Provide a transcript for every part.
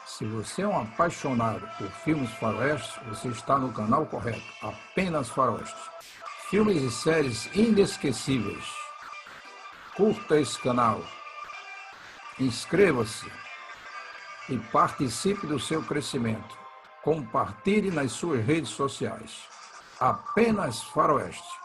Se você é um apaixonado por filmes faroestes, você está no canal correto. Apenas faroestes. Filmes e séries inesquecíveis. Curta esse canal. Inscreva-se e participe do seu crescimento. Compartilhe nas suas redes sociais. Apenas faroeste.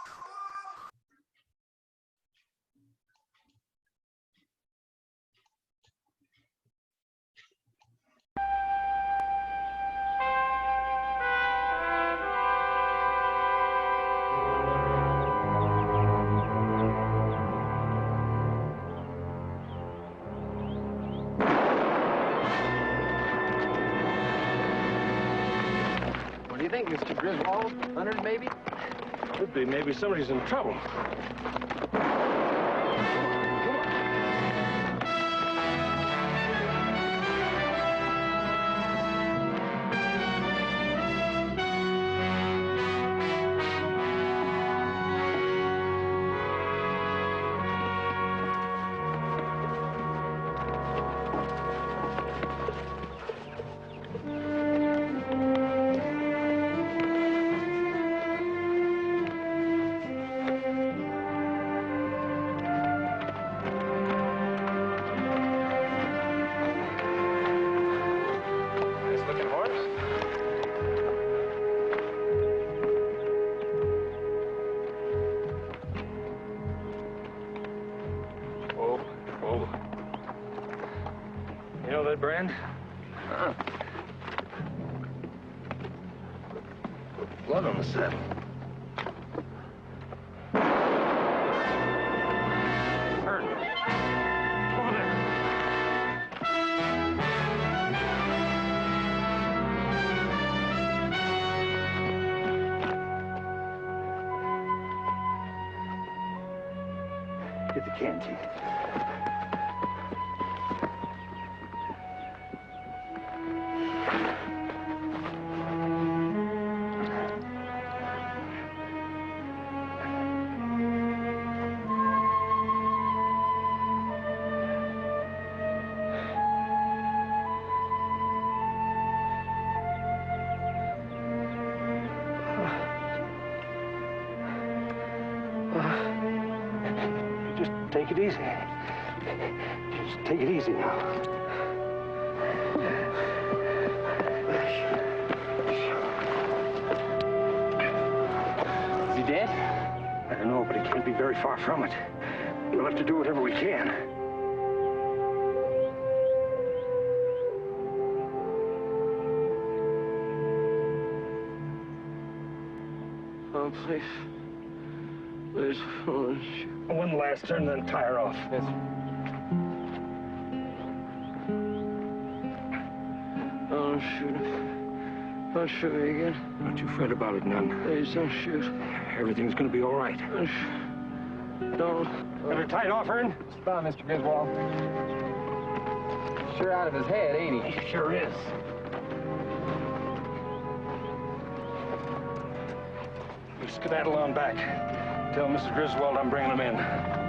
What do you think, Mr. Griswold? 100 maybe? Could be. Maybe somebody's in trouble. Brand? Huh. Blood on the saddle. Perna. Over there. Get the canteen. Take it easy. Just take it easy now. Is he dead? I don't know, but it can't be very far from it. We'll have to do whatever we can. Oh, please. Please, oh, One last turn, then tire off. yes. Oh, don't shoot him. Don't shoot me again. Don't you fret about it none. Please don't shoot. Everything's gonna be all right. Don't. Have it tied off, Ern? Just about, Mr. Griswold. Sure out of his head, ain't he? He sure is. You skedaddle on back. Tell Mr. Griswold I'm bringing him in.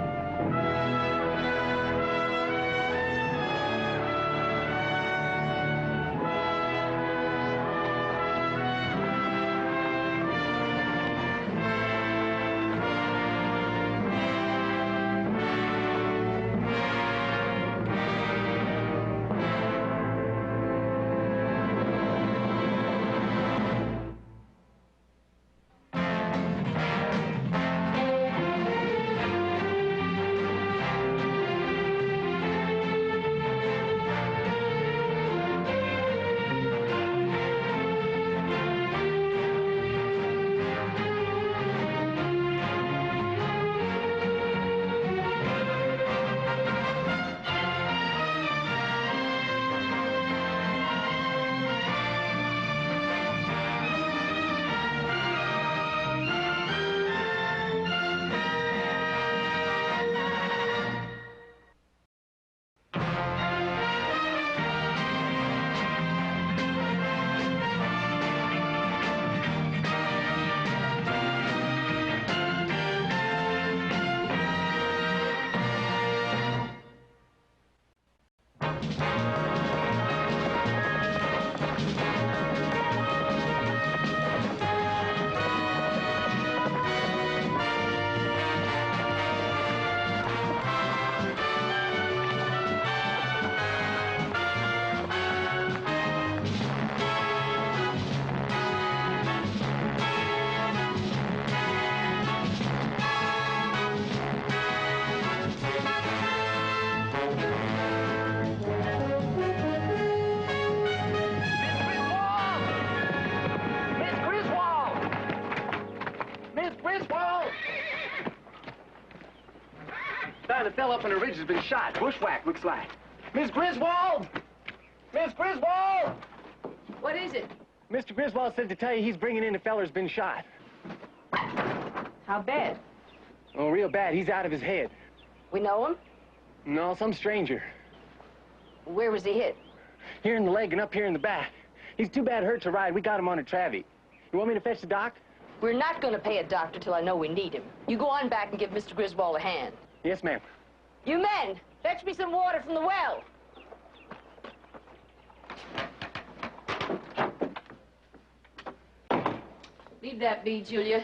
found a fellow up on the ridge has been shot. Bushwhacked, looks like. Miss Criswold! Miss Criswold! What is it? Mr. Criswold said to tell you he's bringing in a feller who's been shot. How bad? Oh, real bad. He's out of his head. We know him? No, some stranger. Where was he hit? Here in the leg and up here in the back. He's too bad hurt to ride. We got him on a travy. You want me to fetch the doc? We're not going to pay a doctor till I know we need him. You go on back and give Mr. Griswold a hand. Yes, ma'am. You men, fetch me some water from the well. Leave that be, Julia.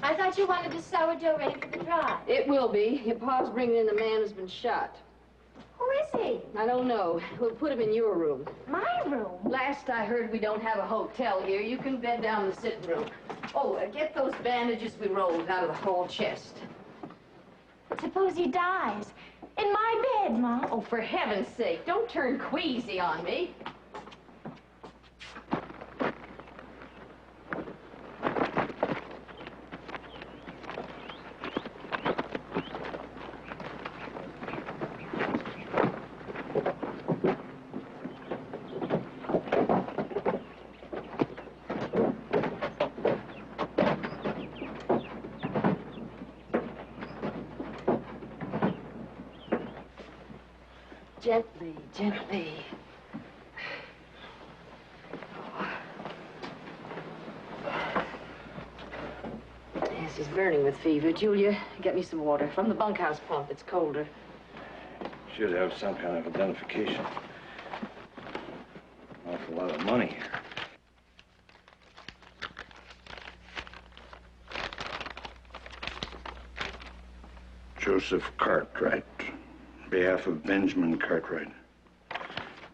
I thought you wanted the sourdough ready for the drive. It will be. Your pa's bringing in the man who's been shot. Who is he? I don't know. We'll put him in your room. My room? Last I heard, we don't have a hotel here. You can bed down in the sitting room. Oh, get those bandages we rolled out of the whole chest. Suppose he dies. In my bed, Mom. Oh, for heaven's sake, don't turn queasy on me. Gently, gently. Yes, he's burning with fever. Julia, get me some water from the bunkhouse pump. It's colder. Should have some kind of identification. Awful lot of money here. Joseph Cartwright. Behalf of Benjamin Cartwright.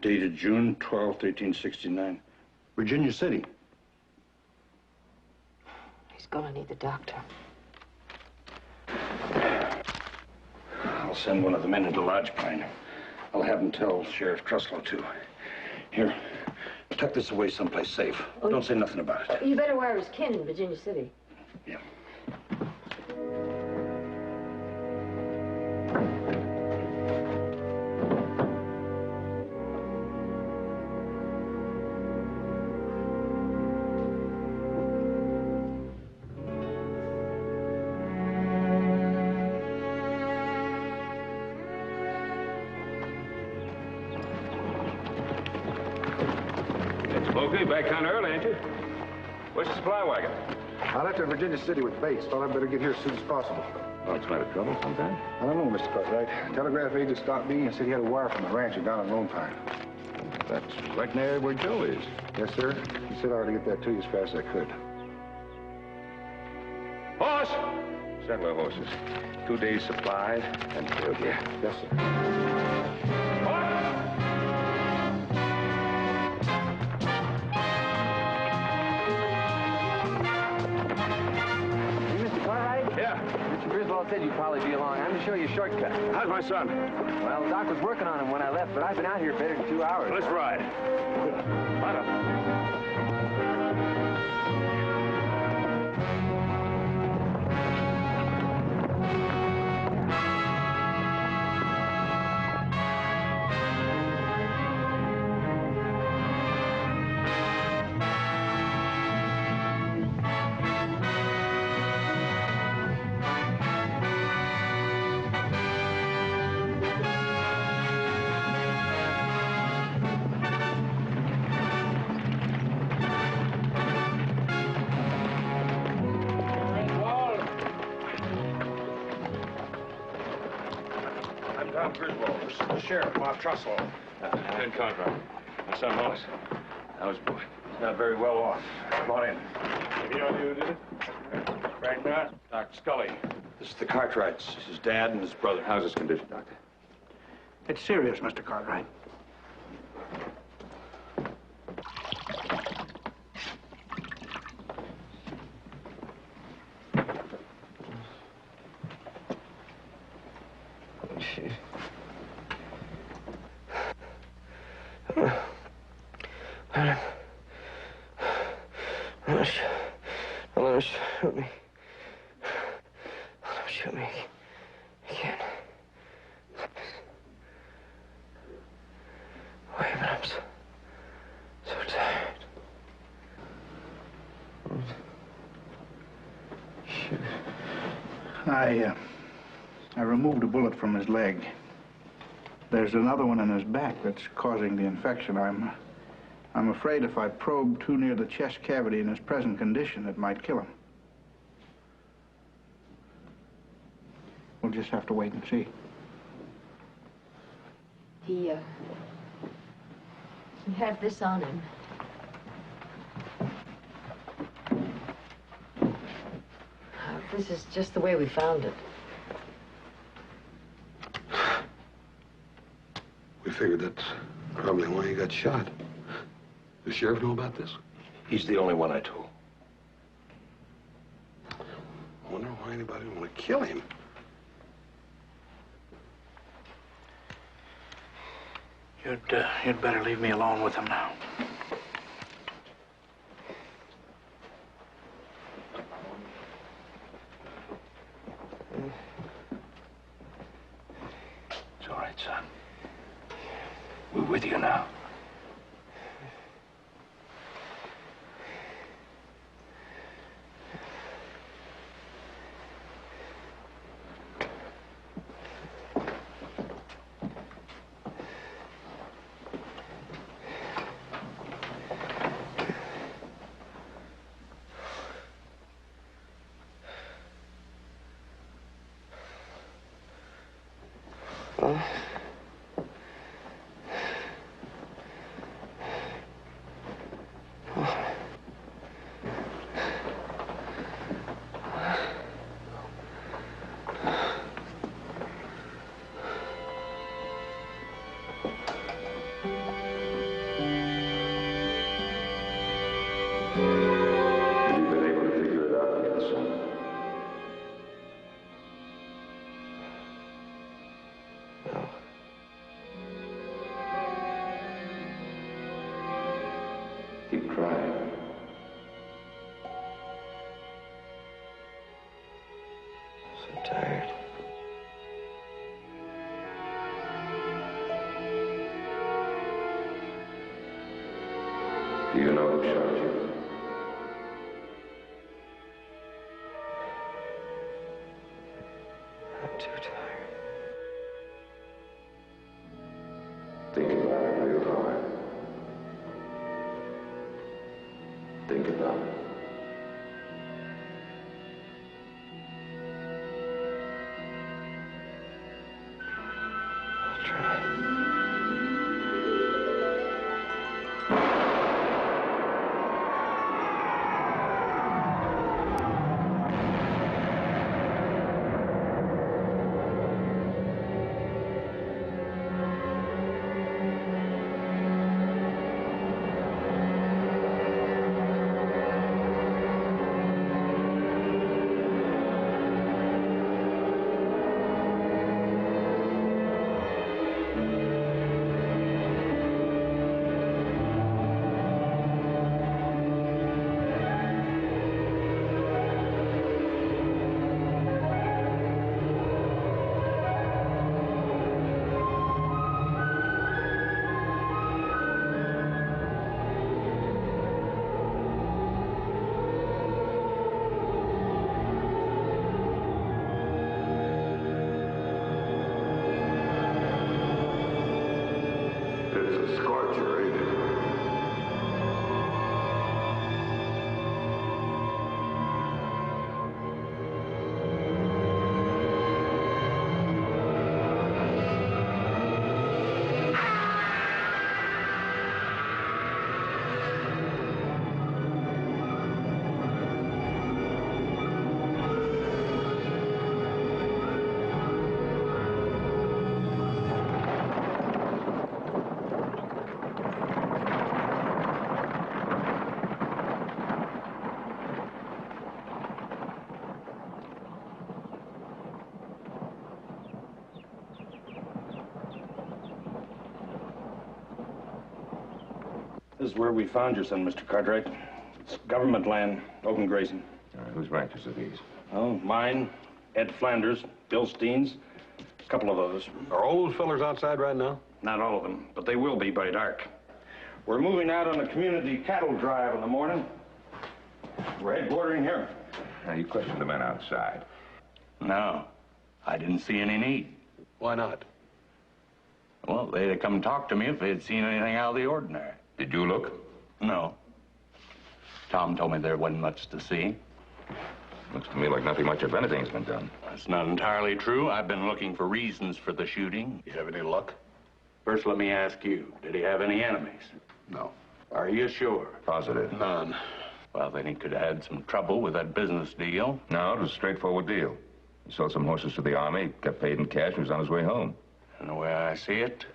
Dated June 12th, 1869. Virginia City. He's gonna need the doctor. I'll send one of the men into Lodge Pine. I'll have him tell Sheriff Truslow, too. Here, tuck this away someplace safe. Oh, don't say nothing about it. You better wire his kin in Virginia City. Yeah. Okay, back kind of early, ain't you? Where's the supply wagon? I left in Virginia City with Bates. Thought I'd better get here as soon as possible. Oh, it's not a trouble sometime? I don't know, Mr. Cartwright. Telegraph agent stopped me and said he had a wire from the rancher down in Lone Pine. That's right near where Joe is. Yes, sir. He said I ought to get that to you as fast as I could. Horse! Saddle our horses. 2 days' supply and killed here. Yes, sir. Horse! Mr. Griswold said you'd probably be along. I'm to show you a shortcut. How's my son? Well, the doc was working on him when I left, but I've been out here better than 2 hours. Let's ride. Line up. Griswold. This is the sheriff, Bob Truslow. In contract. My son, Hollis. How's the boy? He's not very well off. Come on in. Any idea who did it? Right now, Dr. Scully. this is the Cartwrights, his dad and his brother. How's his condition, Doctor? It's serious, Mr. Cartwright. Don't let him shoot me. Don't let him shoot me again. so tired. Shoot. I removed a bullet from his leg. There's another one in his back that's causing the infection. I'm afraid if I probe too near the chest cavity in his present condition, it might kill him. We'll just have to wait and see. He had this on him. This is just the way we found it. We figured that's probably why he got shot. Does the sheriff know about this? He's the only one I told. I wonder why anybody would want to kill him. You'd better leave me alone with him now. It's all right, son. We're with you now. Have you been able to figure it out yet, son? No. Keep trying. So tired. Do you know who shot you? I'm too tired. Think about it real hard. Think about it. I'll try. It's a scorcher, ain't it? This is where we found your son, Mr. Cartwright. It's government land, open grazing. Whose ranches are these? Oh, mine, Ed Flanders, Bill Steen's, a couple of others. Are all those fellers outside right now? Not all of them, but they will be by dark. We're moving out on a community cattle drive in the morning. We're headquartering here. Now, you questioned the men outside. No, I didn't see any need. Why not? Well, they'd have come talk to me if they'd seen anything out of the ordinary. Did you look? No. Tom told me there wasn't much to see. Looks to me like nothing much of anything's been done. That's not entirely true. I've been looking for reasons for the shooting. You have any luck? First, let me ask you, did he have any enemies? No. Are you sure? Positive. None. Well, then he could have had some trouble with that business deal. No, it was a straightforward deal. He sold some horses to the Army, got paid in cash, and was on his way home. And the way I see it,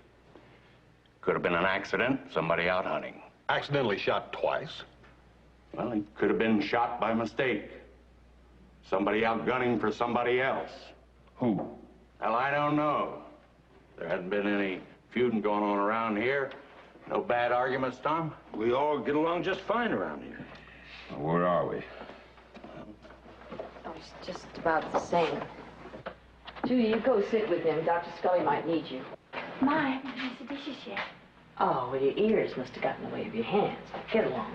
could have been an accident, somebody out hunting. Accidentally shot twice? Well, he could have been shot by mistake. Somebody out gunning for somebody else. Who? Well, I don't know. There hadn't been any feuding going on around here. No bad arguments, Tom? We all get along just fine around here. Well, where are we? Oh, it's just about the same. Judy, you go sit with him. Dr. Scully might need you. Ma, I haven't finished the dishes yet. Oh, well, your ears must have gotten in the way of your hands. Get along.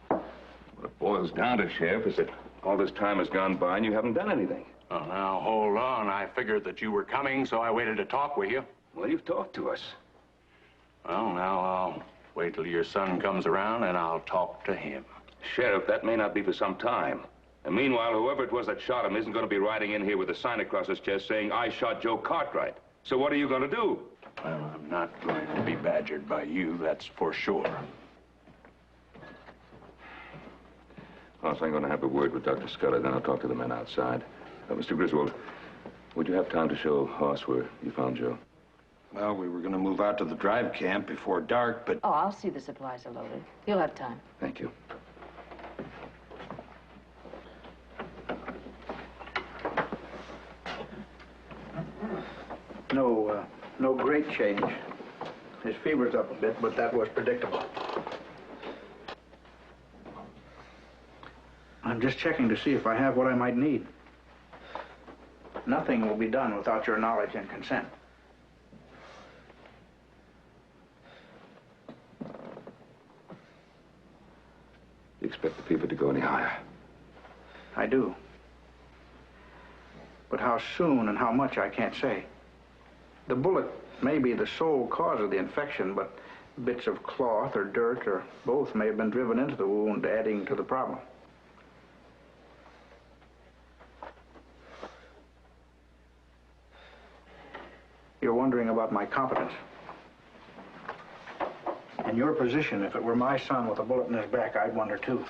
What it boils down to, Sheriff, is that all this time has gone by and you haven't done anything. Oh, now, hold on. I figured that you were coming, so I waited to talk with you. Well, you've talked to us. Well, now I'll wait till your son comes around and I'll talk to him. Sheriff, that may not be for some time. And meanwhile, whoever it was that shot him isn't going to be riding in here with a sign across his chest saying, "I shot Joe Cartwright." So what are you going to do? Well, I'm not going to be badgered by you, that's for sure. Also, I'm going to have a word with Dr. Scully, then I'll talk to the men outside. Mr. Griswold, would you have time to show Hoss where you found Joe? Well, we were going to move out to the drive camp before dark, but... Oh, I'll see the supplies are loaded. You'll have time. Thank you. No great change. His fever's up a bit, but that was predictable. I'm just checking to see if I have what I might need. Nothing will be done without your knowledge and consent. You expect the fever to go any higher? I do. But how soon and how much, I can't say. The bullet may be the sole cause of the infection, but bits of cloth or dirt or both may have been driven into the wound, adding to the problem. You're wondering about my competence. In your position, if it were my son with a bullet in his back, I'd wonder too.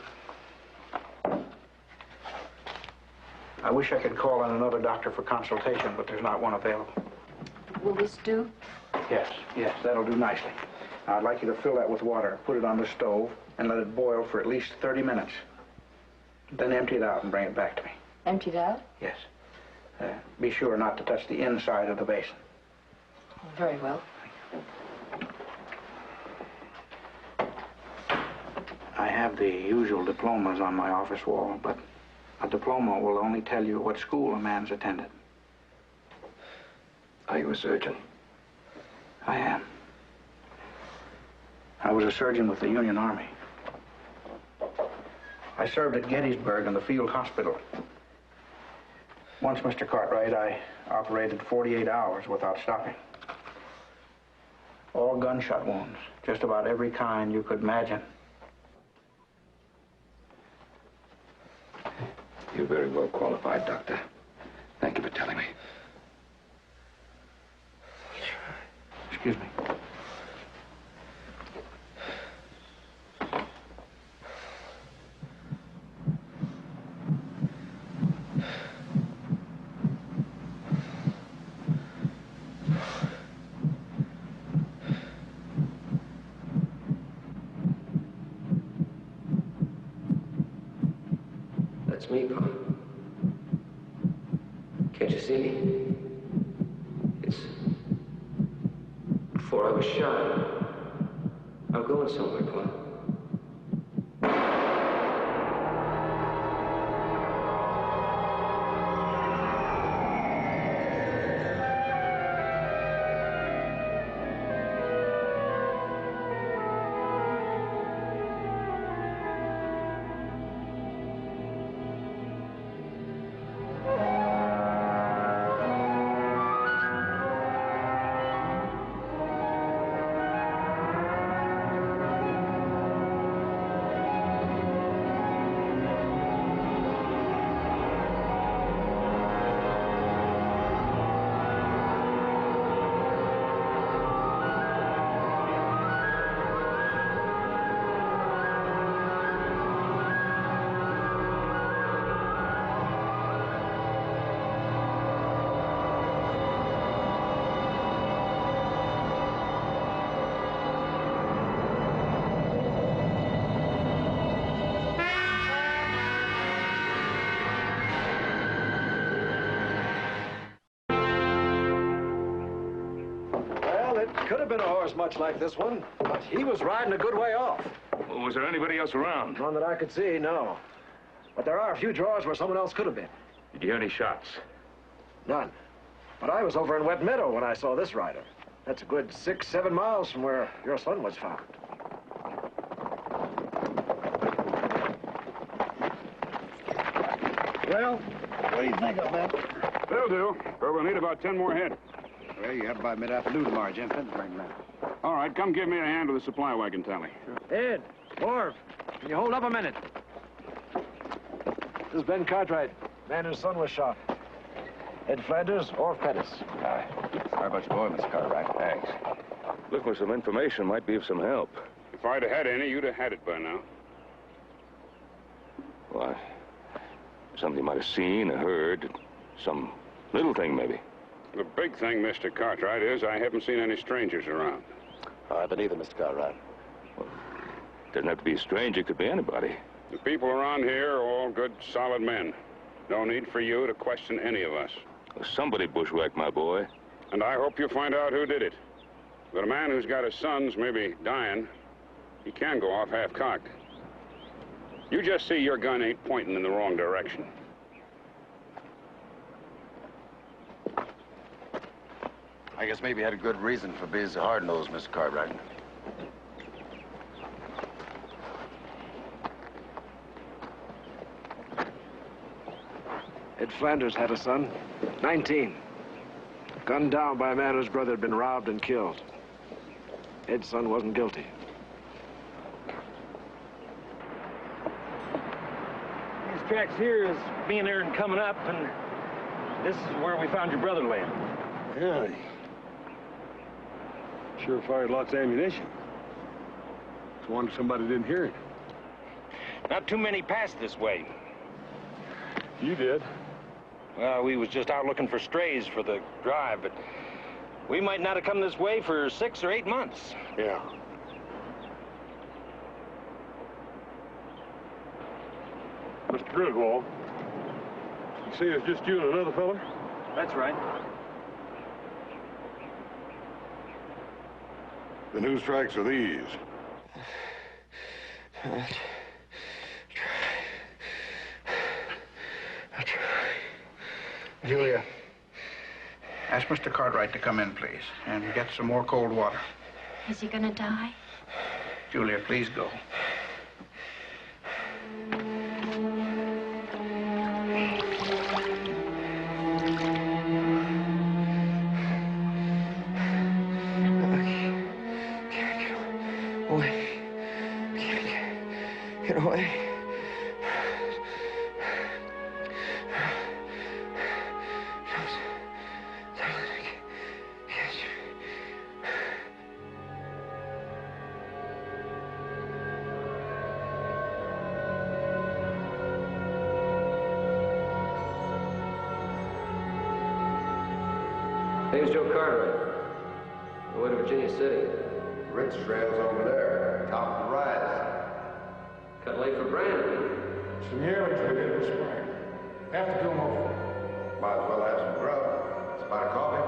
I wish I could call in another doctor for consultation, but there's not one available. Will this do? Yes, that'll do nicely. Now, I'd like you to fill that with water, put it on the stove, and let it boil for at least 30 minutes. Then empty it out and bring it back to me. Emptied out? Yes. Be sure not to touch the inside of the basin. Oh, very well. I have the usual diplomas on my office wall, but a diploma will only tell you what school a man's attended. Are you a surgeon? I am. I was a surgeon with the Union Army. I served at Gettysburg in the field hospital. Once, Mr. Cartwright, I operated 48 hours without stopping. All gunshot wounds, just about every kind you could imagine. You're very well qualified, Doctor. Thank you for telling me. Excuse me. That's me, Pa. Can't you see me? It's before I was shot. I'm going somewhere, Pa. horse much like this one, but he was riding a good way off. Well, was there anybody else around? None that I could see, no. But there are a few drawers where someone else could have been. Did you hear any shots? None. But I was over in Wet Meadow when I saw this rider. That's a good 6-7 miles from where your son was found. Well, what do you think of that? That'll do. But we'll need about 10 more head. Well, you have about mid-afternoon tomorrow, Jim. Bring them out. All right, come give me a hand with the supply wagon tally. Ed, Orv, can you hold up a minute? This is Ben Cartwright, man whose son was shot. Ed Flanders, Orv Pettis. Hi. Sorry about your boy, Mr. Cartwright. Thanks. Looking for some information might be of some help. If I'd have had any, you'd have had it by now. Why? Something you might have seen or heard. Some little thing, maybe. The big thing, Mr. Cartwright, is I haven't seen any strangers around. I haven't either, Mr. Cartwright. Well, doesn't have to be a stranger. It could be anybody. The people around here are all good, solid men. No need for you to question any of us. Well, somebody bushwhacked my boy. And I hope you'll find out who did it. But a man who's got his sons maybe dying, he can go off half-cocked. You just see your gun ain't pointing in the wrong direction. I guess maybe you had a good reason for being so hard-nosed, Mr. Cartwright. Ed Flanders had a son, 19. Gunned down by a man whose brother had been robbed and killed. Ed's son wasn't guilty. These tracks here is being there and coming up, and this is where we found your brother laying. Yeah. Sure fired lots of ammunition. It's a wonder somebody didn't hear it. Not too many passed this way. You did. Well, we was just out looking for strays for the drive, but we might not have come this way for 6 or 8 months. Yeah. Mr. Griswold, you say it's just you and another fella? That's right. Then whose tracks are these? I'll try. Julia, ask Mr. Cartwright to come in, please, and get some more cold water. Is he gonna die? Julia, please go. Get away. Name's Joe Cartwright. On the way to Virginia City. Ridge trail's over there, top of the rise. Cut late for Brandon. Some yearlings we did this spring. Have to come over. Might as well have some grub. Spot of coffee.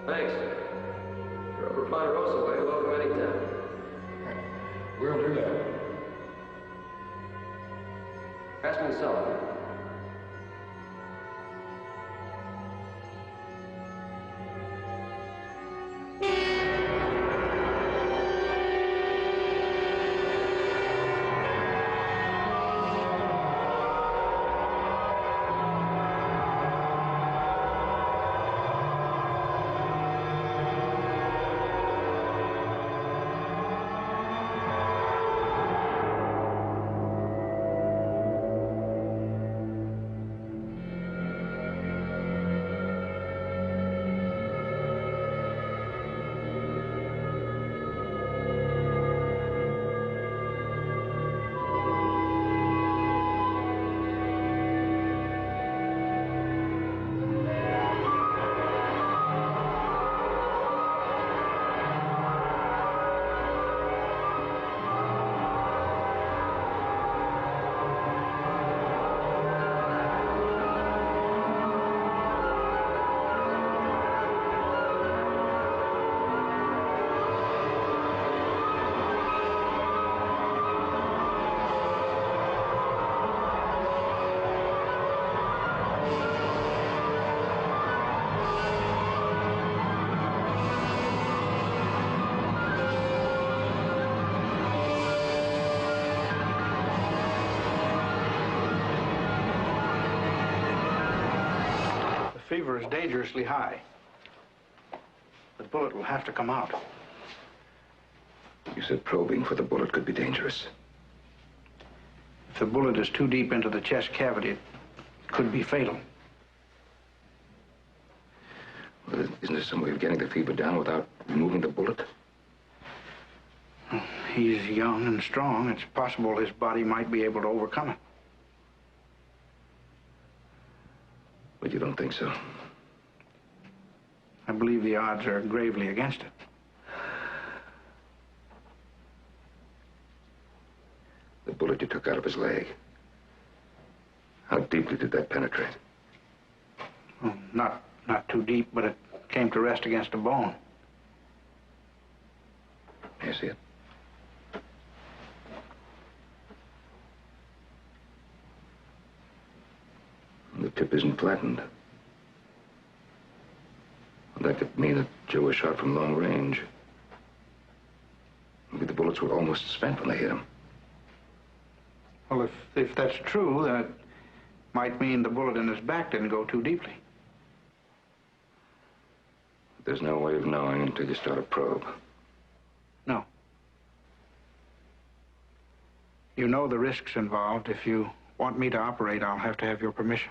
Thanks. If you're over Ponderosa way, welcome anytime. We'll do that. Pass me the cellar. fever is dangerously high. The bullet will have to come out. You said probing for the bullet could be dangerous. If the bullet is too deep into the chest cavity, it could be fatal. Well, isn't there some way of getting the fever down without removing the bullet? He's young and strong. It's possible his body might be able to overcome it. But you don't think so? I believe the odds are gravely against it. The bullet you took out of his leg. How deeply did that penetrate? Well, not too deep, but it came to rest against a bone. May I see it? The tip isn't flattened. That could mean that Joe was shot from long range. Maybe the bullets were almost spent when they hit him. Well, if that's true, that might mean the bullet in his back didn't go too deeply. There's no way of knowing until you start a probe. No. You know the risks involved. If you want me to operate, I'll have to have your permission.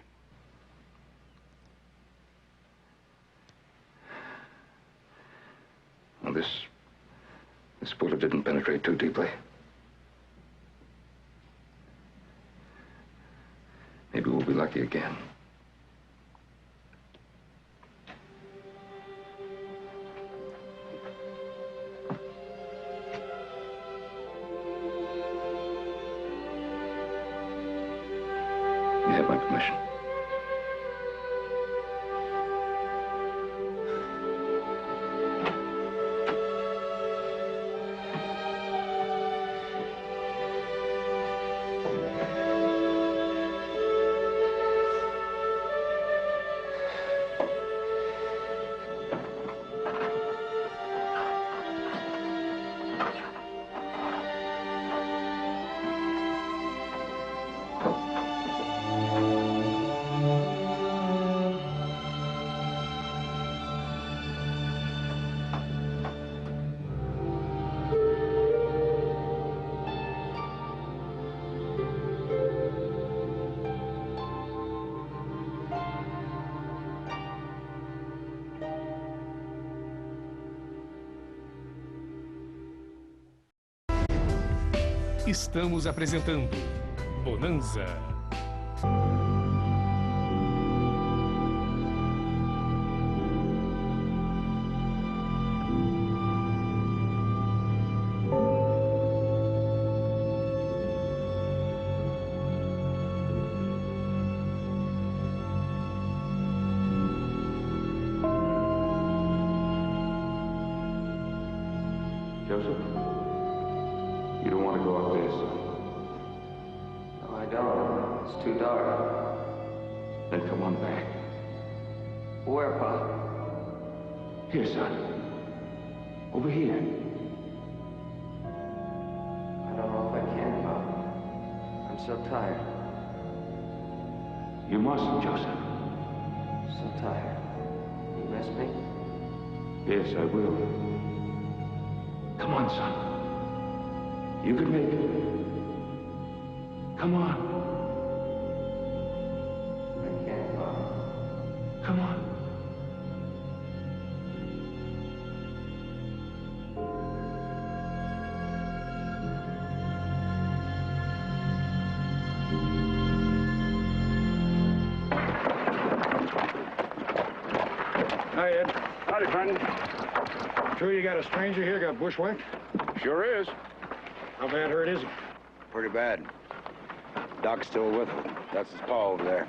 Well, this bullet didn't penetrate too deeply. Maybe we'll be lucky again. You have my permission. Estamos apresentando Bonanza. Joseph? You don't want to go up there, son. No, I don't. It's too dark. Then come on back. Where, Pa? Here, son. Over here. I don't know if I can, Pa. I'm so tired. You mustn't, Joseph. So tired. You miss me? Yes, I will. Come on, son. You can make it. Come on. I can't, Pa. Come on. Hi, Ed. Howdy, friend. True you got a stranger here got bushwhacked? Sure is. How bad hurt is he? Pretty bad. Doc's still with him. That's his paw over there.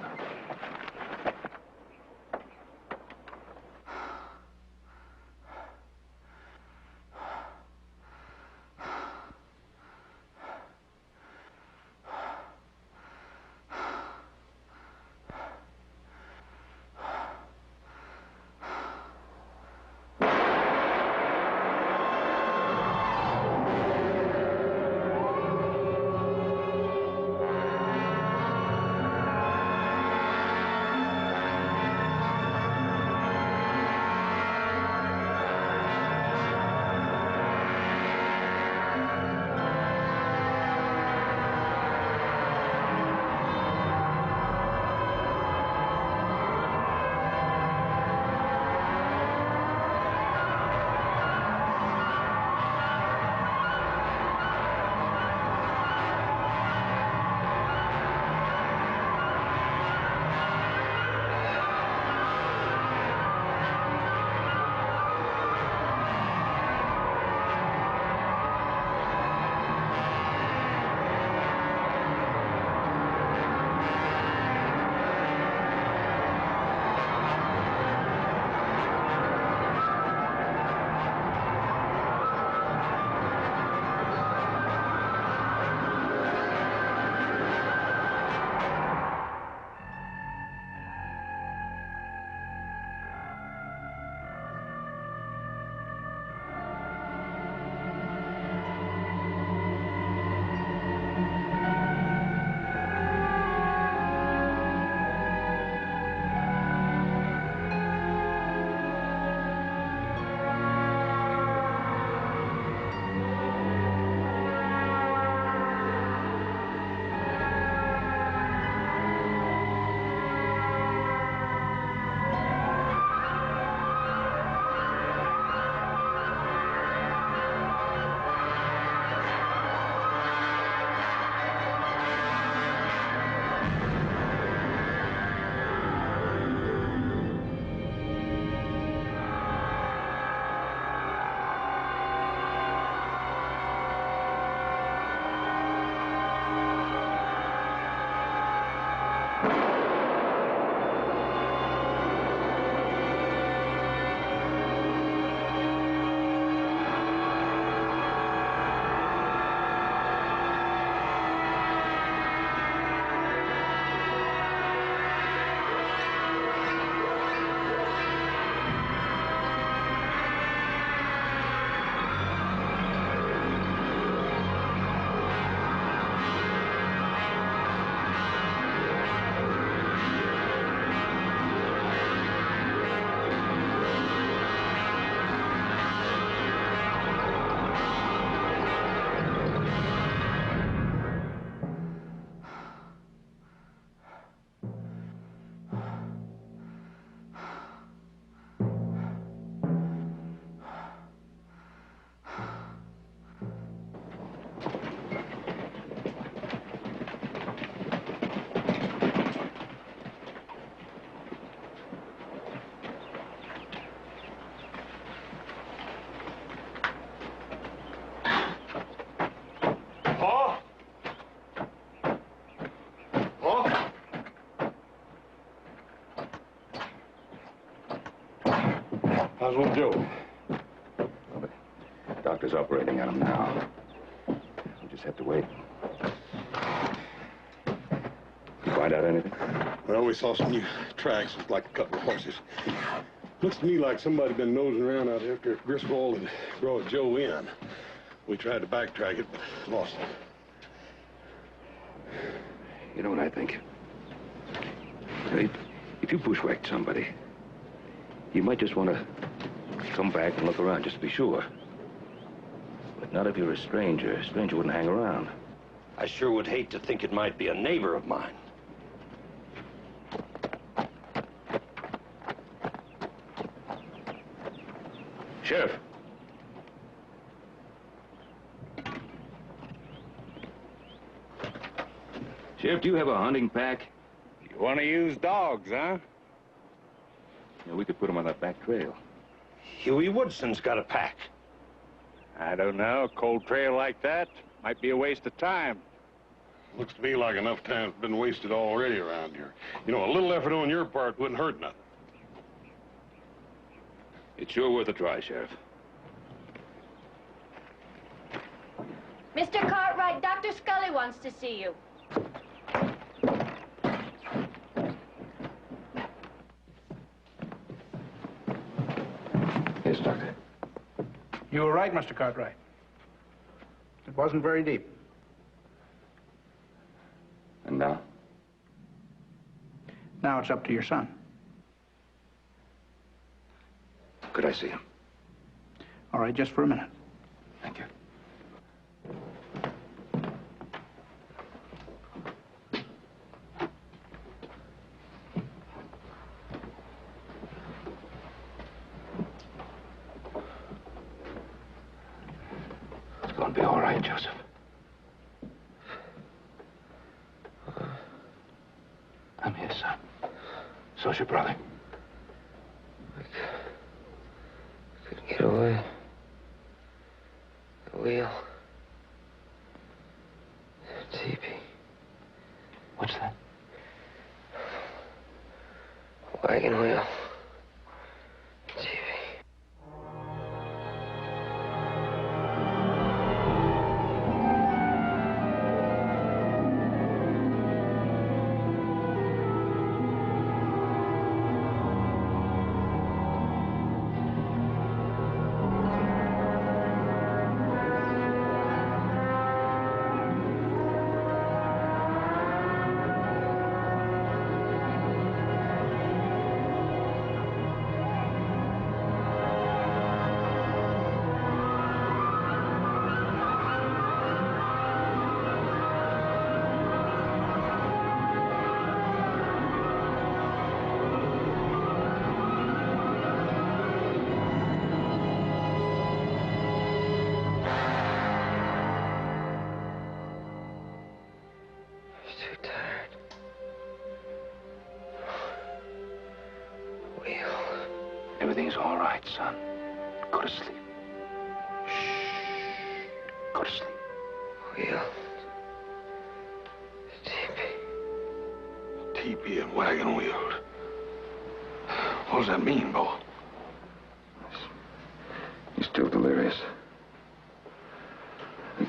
How's little Joe? Well, the doctor's operating on him now. We just have to wait. You find out anything? Well, we saw some new tracks, like a couple of horses. Looks to me like somebody been nosing around out after Criswold and brought Joe in. We tried to backtrack it, but lost it. You know what I think? If you bushwhacked somebody, you might just want to come back and look around just to be sure. But not if you're a stranger. A stranger wouldn't hang around. I sure would hate to think it might be a neighbor of mine. Sheriff. Sheriff, do you have a hunting pack? You want to use dogs, huh? Yeah, we could put them on that back trail. Huey Woodson's got a pack. I don't know. A cold trail like that might be a waste of time. Looks to me like enough time's been wasted already around here. You know, a little effort on your part wouldn't hurt nothing. It's sure worth a try, Sheriff. Mr. Cartwright, Dr. Scully wants to see you. Yes, Doctor. You were right, Mr. Cartwright. It wasn't very deep. And now? Now it's up to your son. Could I see him? All right, just for a minute. Thank you. It's going to be all right, Joseph. I'm here, son. So's your brother. Get away. The wheel. Teepee. What's that? Wagon wheel. Everything's all right, son. Go to sleep. Shh. Go to sleep. Wheel. Teepee and wagon wheels. What does that mean, Bo? He's still delirious.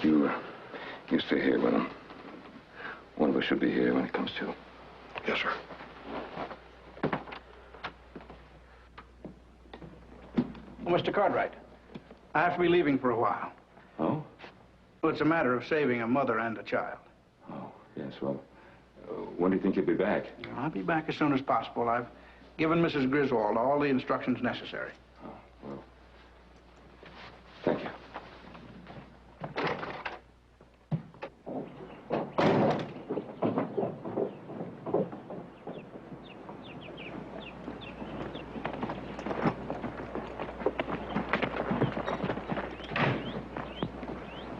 You stay here with him. One of us should be here when he comes to. Yes, sir. Well, Mr. Cartwright, I have to be leaving for a while. Oh? Well, it's a matter of saving a mother and a child. Oh, yes, well, when do you think you'll be back? I'll be back as soon as possible. I've given Mrs. Griswold all the instructions necessary. Oh, well, thank you.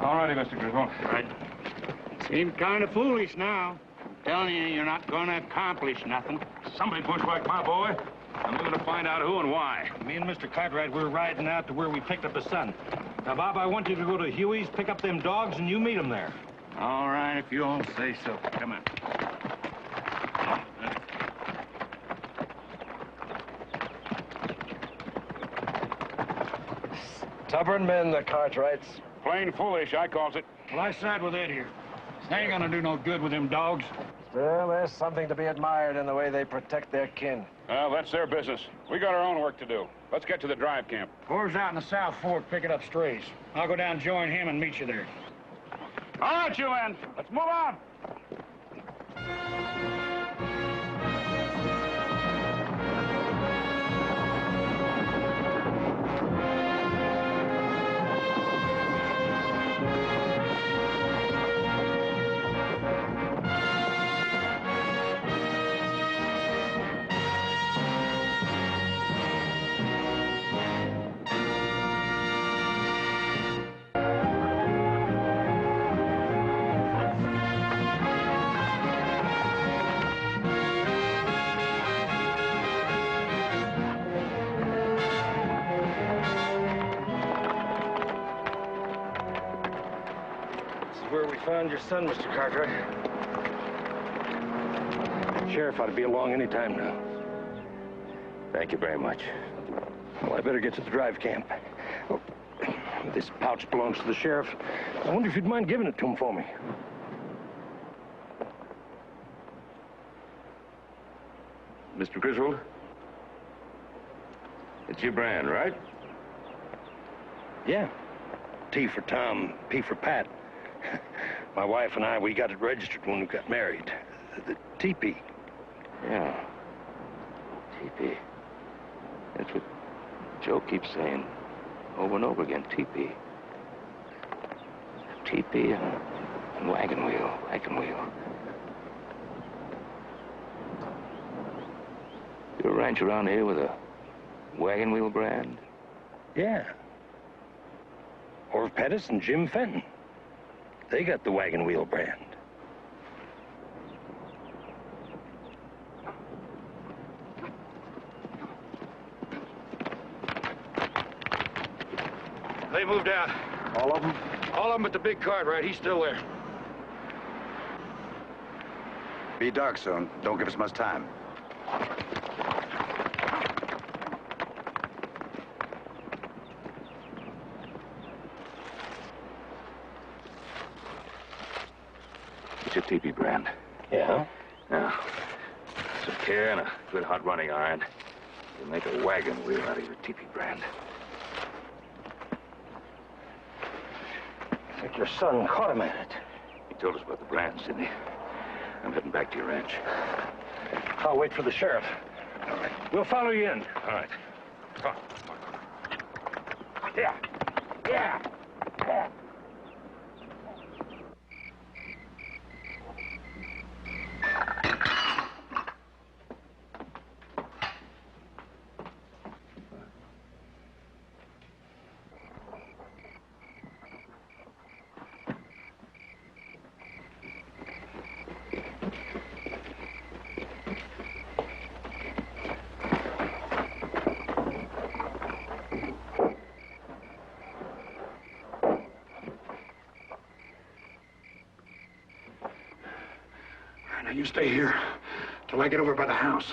All righty, Mr. Griswold. Right. Seem kind of foolish now. I'm telling you, you're not going to accomplish nothing. Somebody bushwhacked my boy, and we're going to find out who and why. Me and Mr. Cartwright, we're riding out to where we picked up his son. Now, Bob, I want you to go to Huey's, pick up them dogs, and you meet them there. All right, if you all say so. Come on. Stubborn men, the Cartwrights. Plain foolish, I calls it. Well, I side with Ed here. They ain't gonna do no good with them dogs. Well, there's something to be admired in the way they protect their kin. Well, that's their business. We got our own work to do. Let's get to the drive camp. Orv's out in the South Fork picking up strays. I'll go down and join him and meet you there. All right, you men. Let's move on. Where we found your son, Mr. Cartwright. Sheriff ought to be along any time now. Thank you very much. Well, I better get to the drive camp. Oh, this pouch belongs to the sheriff. I wonder if you'd mind giving it to him for me. Mr. Criswold? It's your brand, right? Yeah. T for Tom, P for Pat. My wife and I, we got it registered when we got married. The TP. Yeah. TP. That's what Joe keeps saying over and over again, TP. TP and wagon wheel, wagon wheel. You're a ranch around here with a wagon wheel brand? Yeah. Orv Pettis and Jim Fenton. They got the wagon wheel brand. They moved out. All of them? All of them but the big Cartwright. He's still there. Be dark soon. Don't give us much time. It's your TP brand. Yeah? Yeah. Some care and a good hot running iron. You make a wagon wheel out of your TP brand. I think your son caught him at it. He told us about the brand, Sidney. I'm heading back to your ranch. I'll wait for the sheriff. All right. We'll follow you in. All right. Come on. Yeah. Yeah. Yeah. Now, you stay here till I get over by the house.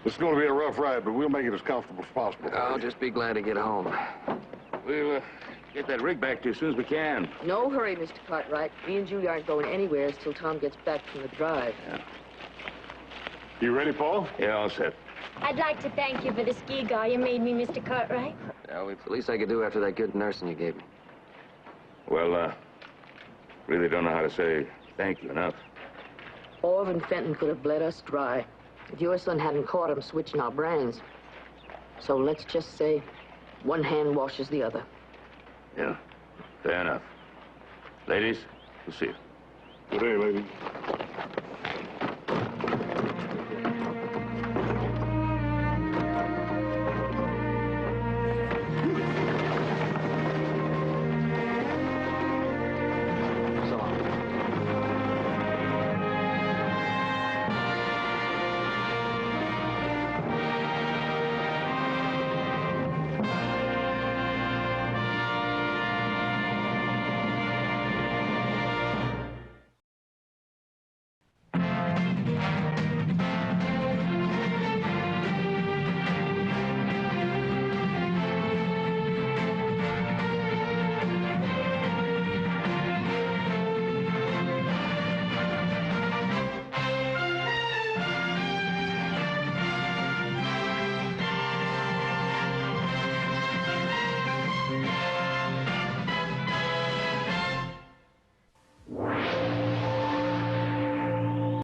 It's going to be a rough ride, but we'll make it as comfortable as possible. I'll just be glad to get home. We'll get that rig back to you as soon as we can. No hurry, Mr. Cartwright. Me and Julie aren't going anywhere till Tom gets back from the drive. Yeah. You ready, Paul? Yeah, all set. I'd like to thank you for the ski gar you made me, Mr. Cartwright. Yeah, it's the least I could do after that good nursing you gave me. Well, really don't know how to say thank you enough. Orv Fenton could have bled us dry if your son hadn't caught him switching our brands. So let's just say one hand washes the other. Yeah, fair enough. Ladies, we'll see you. Good day, lady.